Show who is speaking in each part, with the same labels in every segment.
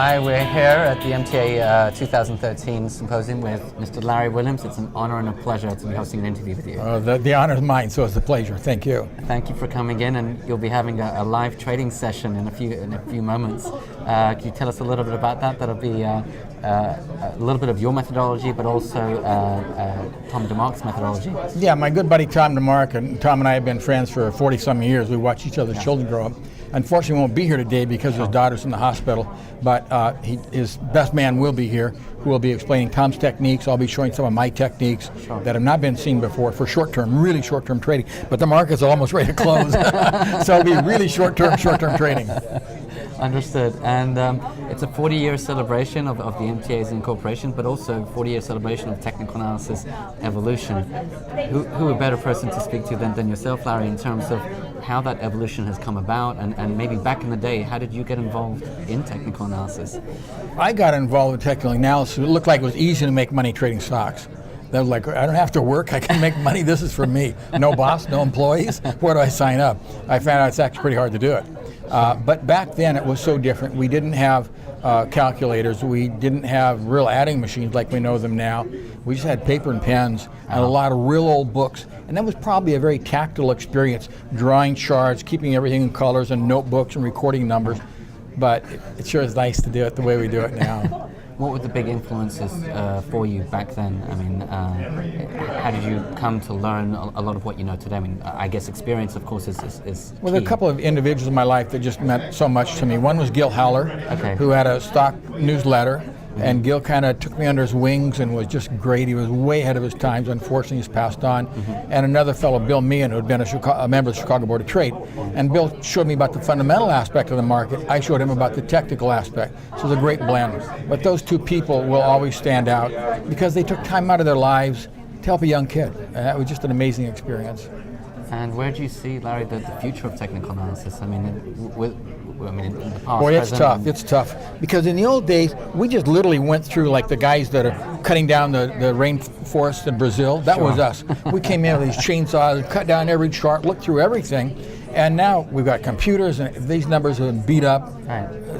Speaker 1: Hi, we're here at the MTA 2013 symposium with Mr. Larry Williams. It's an honor and a pleasure to be hosting an interview with you.
Speaker 2: The honor is mine, so it's a pleasure. Thank you.
Speaker 1: Thank you for coming in, and you'll be having a live trading session in a few moments. Can you tell us a little bit about that? That'll be a little bit of your methodology, but also Tom DeMark's methodology.
Speaker 2: Yeah, my good buddy Tom DeMark, and Tom and I have been friends for 40-some years. We watch each other's children grow up. Unfortunately, he won't be here today because his daughter's in the hospital, but his best man will be here, who will be explaining Tom's techniques. I'll be showing some of my techniques that have not been seen before for short-term, really short-term trading. But the market's almost ready to close, so it'll be really short-term trading.
Speaker 1: Understood. And it's a 40-year celebration of the MTA's incorporation, but also 40-year celebration of technical analysis evolution. Who a better person to speak to than yourself, Larry, in terms of how that evolution has come about, and maybe back in the day, how did you get involved in technical analysis?
Speaker 2: I got involved with technical analysis. It looked like it was easy to make money trading stocks. That was like, I don't have to work, I can make money, this is for me. No boss, no employees, where do I sign up? I found out it's actually pretty hard to do it. But back then it was so different. We didn't have calculators, we didn't have real adding machines like we know them now. We just had paper and pens and a lot of real old books. And that was probably a very tactile experience, drawing charts, keeping everything in colors and notebooks and recording numbers. But it sure is nice to do it the way we do it now.
Speaker 1: What were the big influences for you back then? I mean, how did you come to learn a lot of what you know today? I mean, I guess experience, of course, is
Speaker 2: Well, there are a couple of individuals in my life that just meant so much to me. One was Gil Howler, who had a stock newsletter. And Gil kind of took me under his wings and was just great. He was way ahead of his times. Unfortunately, he's passed on. And another fellow, Bill Meehan, who had been a member of the Chicago Board of Trade. And Bill showed me about the fundamental aspect of the market. I showed him about the technical aspect. So it was a great blend. But those two people will always stand out because they took time out of their lives to help a young kid. And that was just an amazing experience.
Speaker 1: And where do you see, Larry, the future of technical analysis? I mean, in the past.
Speaker 2: Boy, it's tough. It's tough because in the old days, we just literally went through like the guys that are cutting down the rainforest in Brazil. That was us. We came in with these chainsaws, cut down every chart, looked through everything, and now we've got computers, and these numbers have been beat up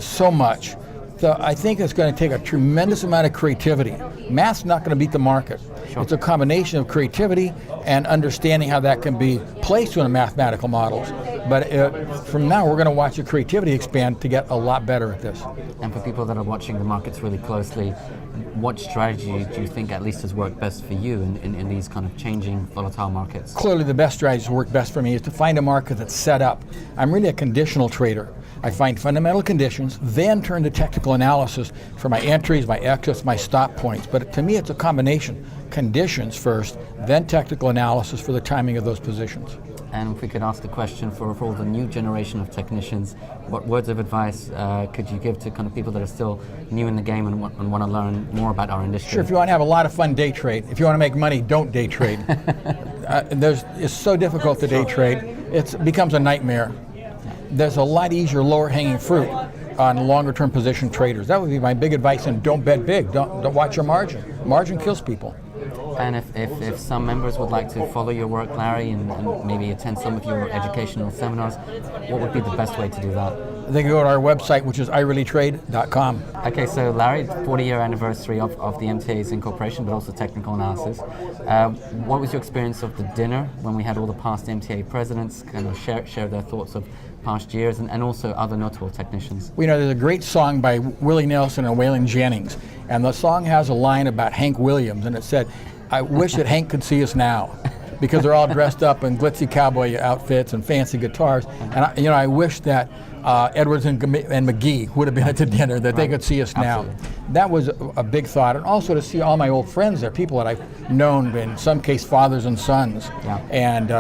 Speaker 2: so much. So I think it's going to take a tremendous amount of creativity. Math's not going to beat the market. It's a combination of creativity and understanding how that can be placed in mathematical models. But from now, we're going to watch the creativity expand to get a lot better at this.
Speaker 1: And for people that are watching the markets really closely, what strategy do you think at least has worked best for you in these kind of changing, volatile markets?
Speaker 2: Clearly, the best strategy to work best for me is to find a market that's set up. I'm really a conditional trader. I find fundamental conditions, then turn to technical analysis for my entries, my exits, my stop points. But to me, it's a combination. Conditions first, then technical analysis for the timing of those positions.
Speaker 1: And if we could ask a question for all the new generation of technicians, what words of advice could you give to kind of people that are still new in the game and want to learn more about our industry?
Speaker 2: Sure, if you want to have a lot of fun, day trade. If you want to make money, don't day trade. It's so difficult to day trade. It becomes a nightmare. There's a lot easier lower hanging fruit on longer term position traders. That would be my big advice, and don't bet big. Don't watch your margin. Margin kills people.
Speaker 1: And if some members would like to follow your work, Larry, and maybe attend some of your educational seminars, what would be the best way to do that?
Speaker 2: They can go to our website, which is ireallytrade.com.
Speaker 1: Okay, so Larry, 40-year anniversary of the MTA's incorporation, but also technical analysis. What was your experience of the dinner when we had all the past MTA presidents kind of share their thoughts of past years and also other notable technicians?
Speaker 2: Well, there's a great song by Willie Nelson and Waylon Jennings, and the song has a line about Hank Williams, and it said, "I wish that Hank could see us now," because they're all dressed up in glitzy cowboy outfits and fancy guitars. And I wish that Edwards and McGee would have been at the dinner, that they could see us now. That was a big thought, and also to see all my old friends there, people that I've known, in some case fathers and sons, and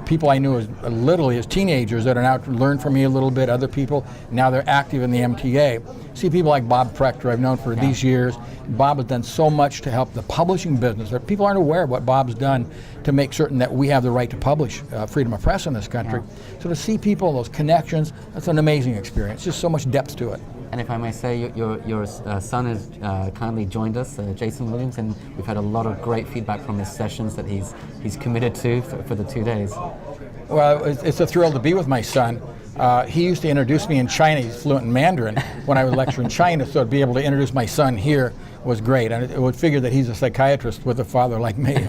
Speaker 2: people I knew literally as teenagers that are now learned from me a little bit, other people, now they're active in the MTA. See people like Bob Prechter I've known for these years. Bob has done so much to help the publishing business. People aren't aware of what Bob's done to make certain that we have the right to publish, freedom of press in this country. So to see people, those connections, that's an amazing experience. Just so much depth to it.
Speaker 1: And if I may say, your son has kindly joined us, Jason Williams, and we've had a lot of great feedback from his sessions that he's committed to for the 2 days.
Speaker 2: Well, it's a thrill to be with my son. He used to introduce me in China. He's fluent in Mandarin when I would lecture in China, so to be able to introduce my son here was great. And it would figure that he's a psychiatrist with a father like me.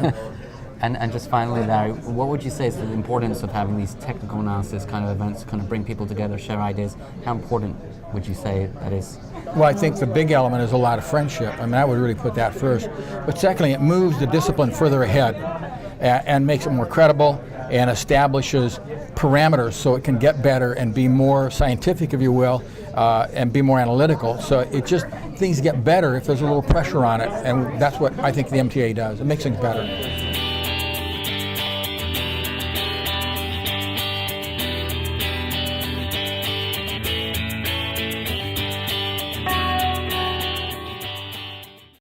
Speaker 1: And just finally, Larry, what would you say is the importance of having these technical analysis kind of events, kind of bring people together, share ideas? How important would you say that is?
Speaker 2: Well, I think the big element is a lot of friendship. I mean, I would really put that first. But secondly, it moves the discipline further ahead and makes it more credible and establishes parameters so it can get better and be more scientific, if you will, and be more analytical. So it just, things get better if there's a little pressure on it, and that's what I think the MTA does. It makes things better.